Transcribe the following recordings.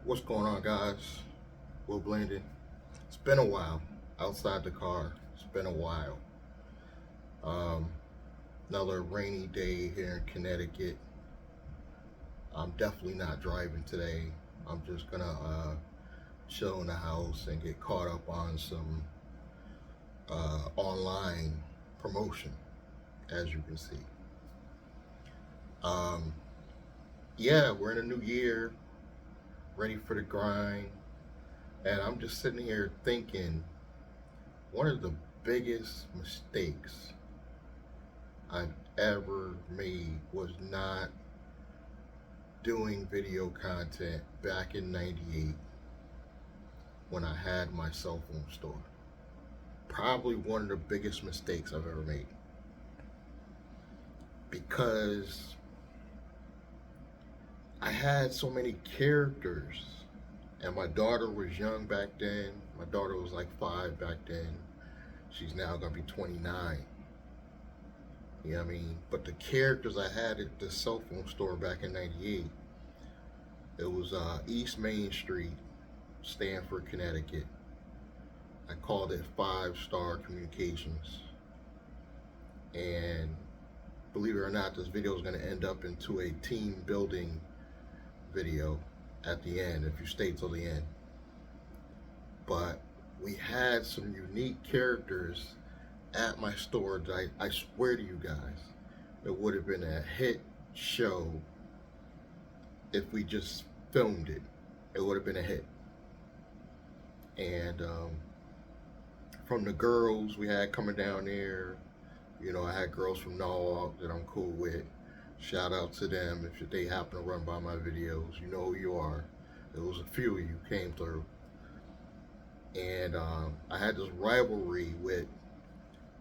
What's going on, guys? Will Blended. It's been a while outside the car. It's been a while. Um, Another rainy day here in Connecticut. I'm definitely not driving today. I'm just gonna chill in the house and get caught up on some online promotion, as you can see. Um, yeah, we're in a new year, ready for the grind, and I'm just sitting here thinking one of the biggest mistakes I've ever made was not doing video content back in '98 when I had my cell phone store. Probably one of the biggest mistakes I've ever made because I had so many characters and my daughter was young back then. My daughter was like 5 back then. She's now gonna be 29. You know what I mean? But the characters I had at the cell phone store back in '98, it was East Main Street, Stamford, Connecticut. I called it 5 Star Communications. And believe it or not, this video is going to end up into a team building video at the end if you stay till the end. But we had some unique characters at my store that I swear to you guys, it would have been a hit show if we just filmed it. It would have been a hit. And from the girls we had coming down there, I had girls from Norwalk that I'm cool with. Shout out to them if they happen to run by my videos. You know who you are. There was a few of you came through. And I had this rivalry with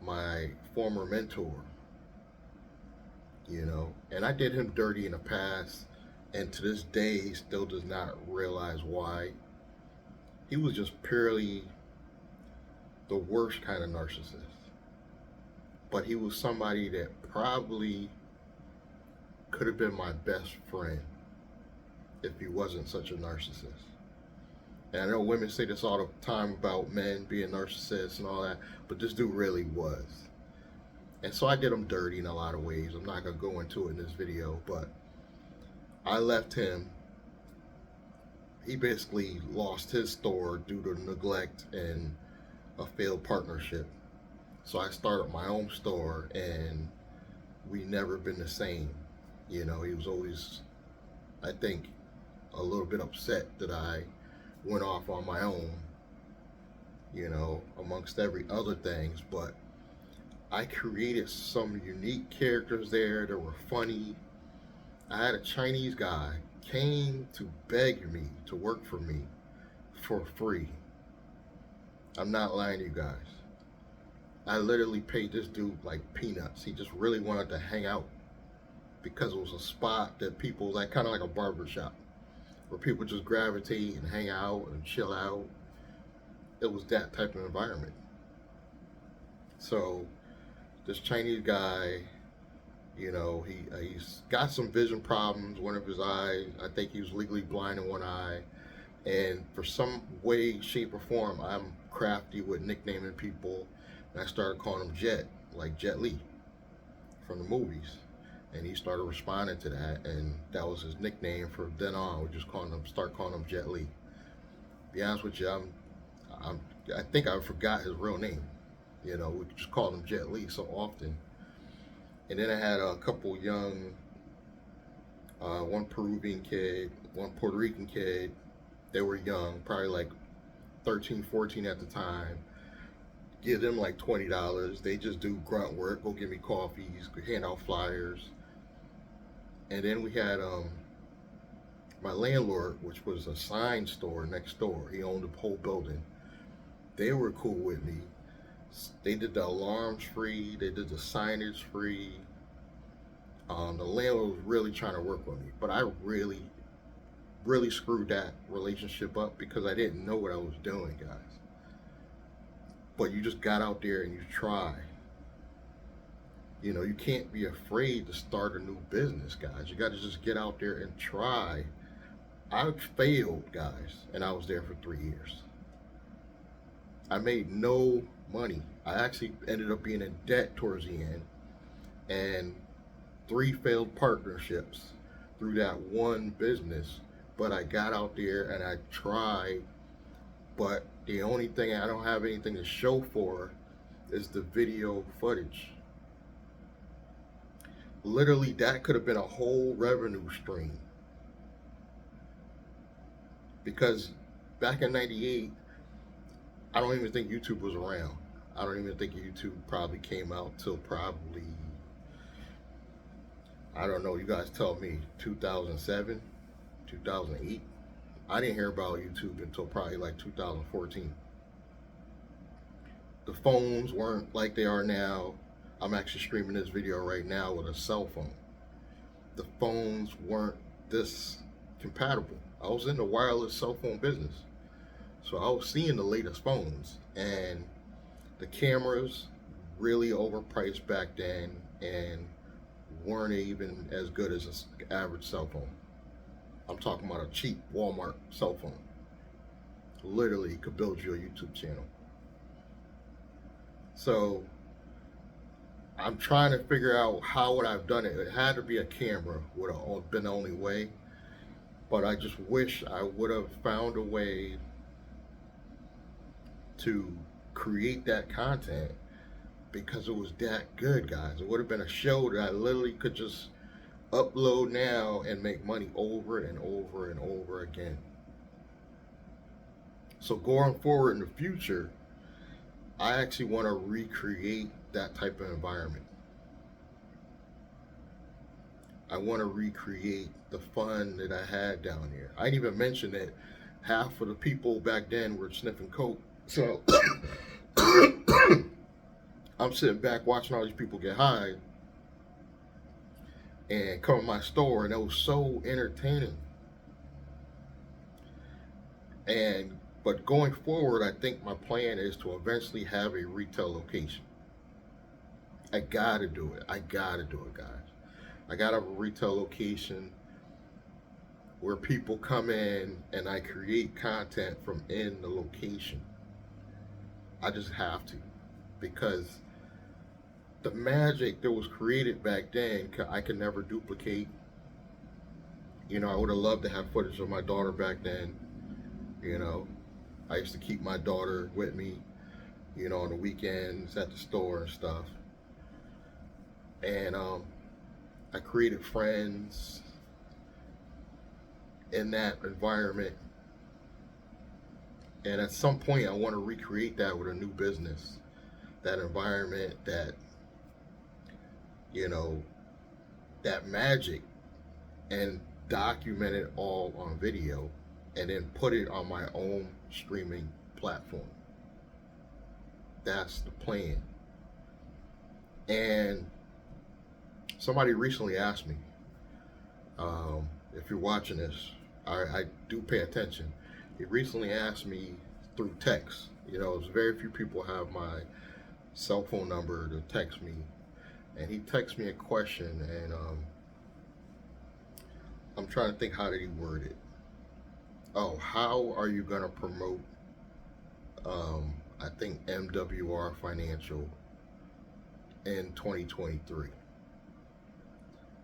my former mentor, and I did him dirty in the past, and to this day he still does not realize why. He was just purely the worst kind of narcissist. But he was somebody that probably could have been my best friend if he wasn't such a narcissist. And I know women say this all the time about men being narcissists and all that, but this dude really was. And so I did him dirty in a lot of ways. I'm not going to go into it in this video, but I left him. He basically lost his store due to neglect and a failed partnership. So I started my own store, and we never been the same. He was always, I think, a little bit upset that I went off on my own, amongst every other things. But I created some unique characters there that were funny. I had a Chinese guy came to beg me to work for me for free. I'm not lying to you guys. I literally paid this dude like peanuts. He just really wanted to hang out because it was a spot that people, like kind of like a barber shop, where people just gravitate and hang out and chill out. It was that type of environment. So this Chinese guy, he's got some vision problems. One of his eyes, I think he was legally blind in one eye. And for some way, shape, or form, I'm crafty with nicknaming people. And I started calling him Jet, like Jet Li from the movies. And he started responding to that, and that was his nickname from then on. We just start calling him Jet Li. To be honest with you, I think I forgot his real name. We just called him Jet Li so often. And then I had a couple young, one Peruvian kid, one Puerto Rican kid. They were young, probably like 13, 14 at the time. Give them like $20. They just do grunt work, go get me coffees, hand out flyers. And then we had my landlord, which was a sign store next door. He owned the whole building. They were cool with me. They did the alarms free. They did the signage free. The landlord was really trying to work with me, but I really, really screwed that relationship up because I didn't know what I was doing, guys. But you just got out there and you try. You can't be afraid to start a new business, guys. You got to just get out there and try. I failed, guys, and I was there for 3 years. I made no money. I actually ended up being in debt towards the end, and three failed partnerships through that one business. But I got out there and I tried, but the only thing I don't have anything to show for is the video footage. Literally, that could have been a whole revenue stream because back in '98, I don't even think YouTube was around. I don't even think YouTube probably came out till probably, I don't know, you guys tell me, 2007, 2008. I didn't hear about YouTube until probably like 2014. The phones weren't like they are now. I'm actually streaming this video right now with a cell phone. The phones weren't this compatible. I was in the wireless cell phone business. So I was seeing the latest phones, and the cameras really overpriced back then and weren't even as good as an average cell phone. I'm talking about a cheap Walmart cell phone. Literally could build you a YouTube channel. So I'm trying to figure out how would I've done it. It had to be a camera, would have been the only way. But I just wish I would have found a way to create that content because it was that good, guys. It would have been a show that I literally could just upload now and make money over and over and over again. So going forward in the future, I actually want to recreate that type of environment. I want to recreate the fun that I had down there. I didn't even mention that half of the people back then were sniffing coke. So I'm sitting back watching all these people get high and come to my store, and it was so entertaining. But going forward, I think my plan is to eventually have a retail location. I gotta do it. I gotta do it, guys. I gotta have a retail location where people come in and I create content from in the location. I just have to, because the magic that was created back then, I could never duplicate. You know, I would have loved to have footage of my daughter back then. You know, I used to keep my daughter with me, you know, on the weekends at the store and stuff. And I created friends in that environment. And at some point, I want to recreate that with a new business. That environment, that, you know, that magic, and document it all on video and then put it on my own streaming platform. That's the plan. And somebody recently asked me, if you're watching this, I do pay attention. He recently asked me through text. You know, there's very few people have my cell phone number to text me. And he texted me a question, and I'm trying to think, how did he word it? Oh, how are you going to promote, I think, MWR Financial in 2023?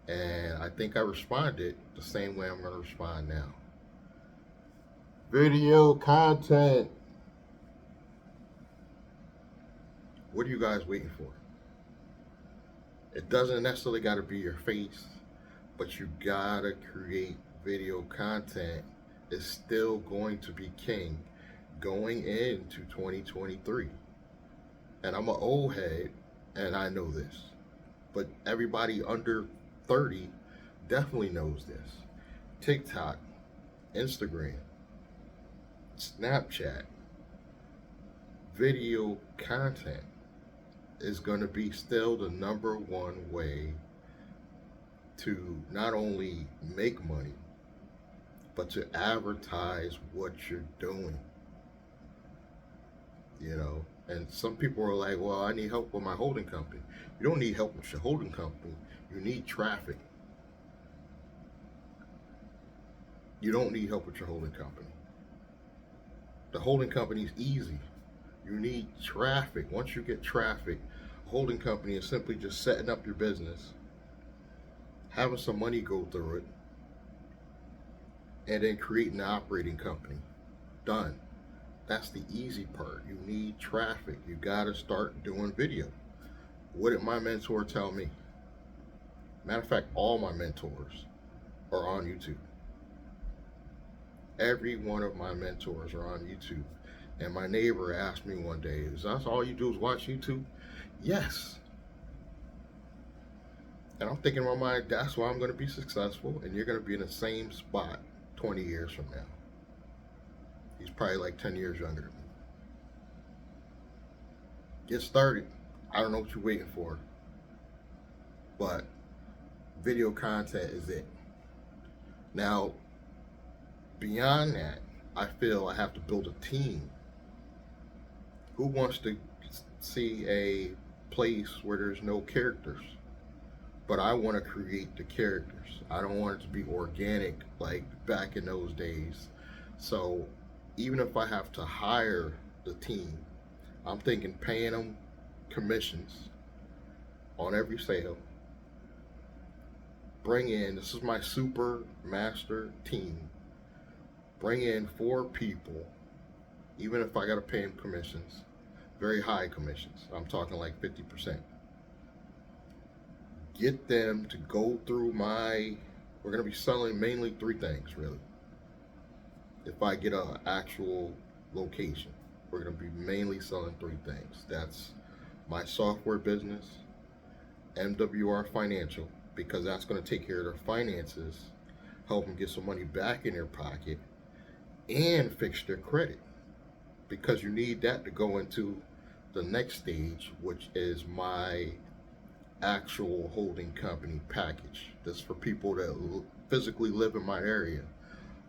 And I think I responded the same way I'm going to respond now. Video content. What are you guys waiting for? It doesn't necessarily got to be your face, but you got to create video content. Is still going to be king going into 2023. And I'm an old head, and I know this. But everybody under 30 definitely knows this. TikTok, Instagram, Snapchat, video content is going to be still the #1 way to not only make money, but to advertise what you're doing. You know, and some people are like, well, I need help with my holding company. You don't need help with your holding company. You need traffic. You don't need help with your holding company. The holding company is easy. You need traffic. Once you get traffic, a holding company is simply just setting up your business, having some money go through it, and then creating an operating company. Done. That's the easy part. You need traffic. You gotta start doing video. What did my mentor tell me? Matter of fact, all my mentors are on YouTube. Every one of my mentors are on YouTube. And my neighbor asked me one day, is that all you do is watch YouTube? Yes. And I'm thinking in my mind, that's why I'm going to be successful, and you're going to be in the same spot 20 years from now. He's probably like 10 years younger than me. Get started. I don't know what you're waiting for, but video content is it. Now, beyond that, I feel I have to build a team. Who wants to see a place where there's no characters? But I want to create the characters. I don't want it to be organic like back in those days. So even if I have to hire the team, I'm thinking paying them commissions on every sale. Bring in, this is my super master team. Bring in 4 people, even if I got to pay them commissions, very high commissions. I'm talking like 50%. Get them to go through we're going to be selling mainly 3 things, really. If I get an actual location, we're going to be mainly selling 3 things. That's my software business, MWR Financial, because that's going to take care of their finances, help them get some money back in their pocket, and fix their credit, because you need that to go into the next stage, which is my actual holding company package. This is for people that physically live in my area.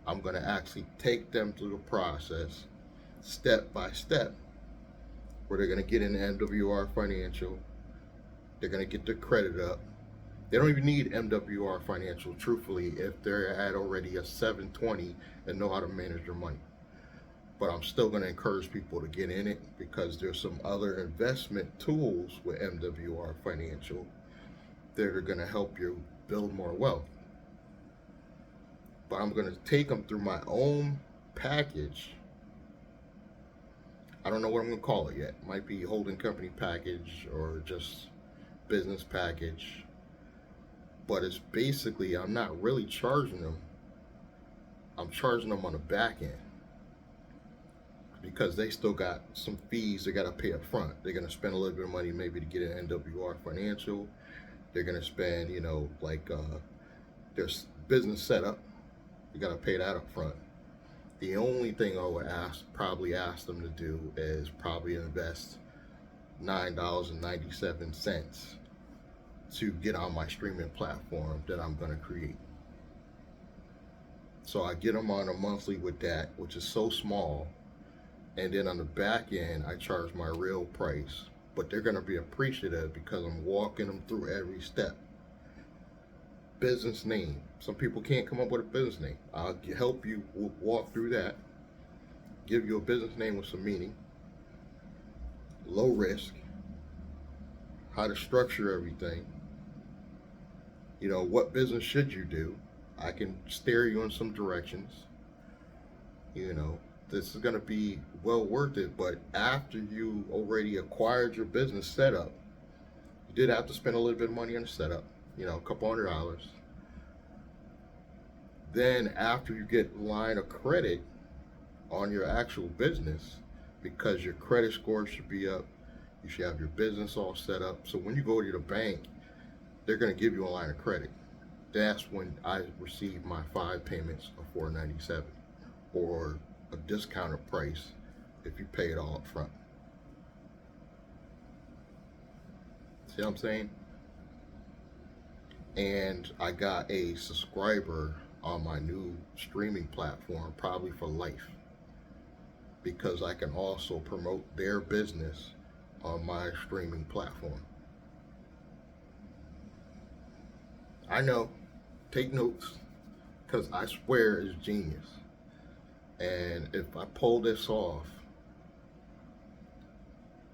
I'm going to actually take them through the process step by step, where they're going to get in MWR Financial, they're going to get their credit up. They don't even need MWR Financial, truthfully, if they're at already a 720 and know how to manage their money. But I'm still going to encourage people to get in it, because there's some other investment tools with MWR Financial that are going to help you build more wealth. But I'm going to take them through my own package. I don't know what I'm going to call it yet. It might be holding company package or just business package. But it's basically, I'm not really charging them. I'm charging them on the back end, because they still got some fees they got to pay up front. They're going to spend a little bit of money maybe to get an MWR Financial. They're going to spend, their business setup. You got to pay that up front. The only thing I would probably ask them to do is probably invest $9.97 to get on my streaming platform that I'm going to create. So I get them on a monthly with that, which is so small. And then on the back end, I charge my real price. But they're going to be appreciative because I'm walking them through every step. Business name. Some people can't come up with a business name. I'll help you walk through that. Give you a business name with some meaning. Low risk. How to structure everything. What business should you do? I can steer you in some directions. This is going to be well worth it. But after you already acquired your business setup, you did have to spend a little bit of money on the setup, a couple $100. Then after you get line of credit on your actual business, because your credit score should be up, you should have your business all set up. So when you go to the bank, they're going to give you a line of credit. That's when I receive my 5 payments of $497, or a discounted price if you pay it all up front. See what I'm saying? And I got a subscriber on my new streaming platform, probably for life, because I can also promote their business on my streaming platform. I know, take notes, because I swear it's genius. And if I pull this off,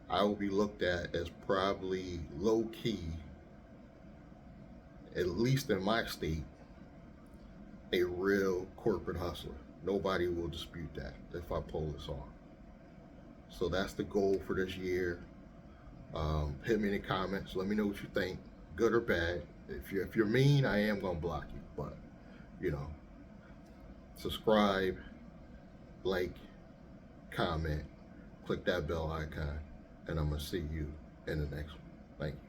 I will be looked at as probably low key, at least in my state, a real corporate hustler. Nobody will dispute that if I pull this off. So that's the goal for this year. Hit me in the comments. Let me know what you think, good or bad. If you're mean, I am gonna block you. But you know, subscribe, like, comment, click that bell icon, and I'm gonna see you in the next one. Thank you.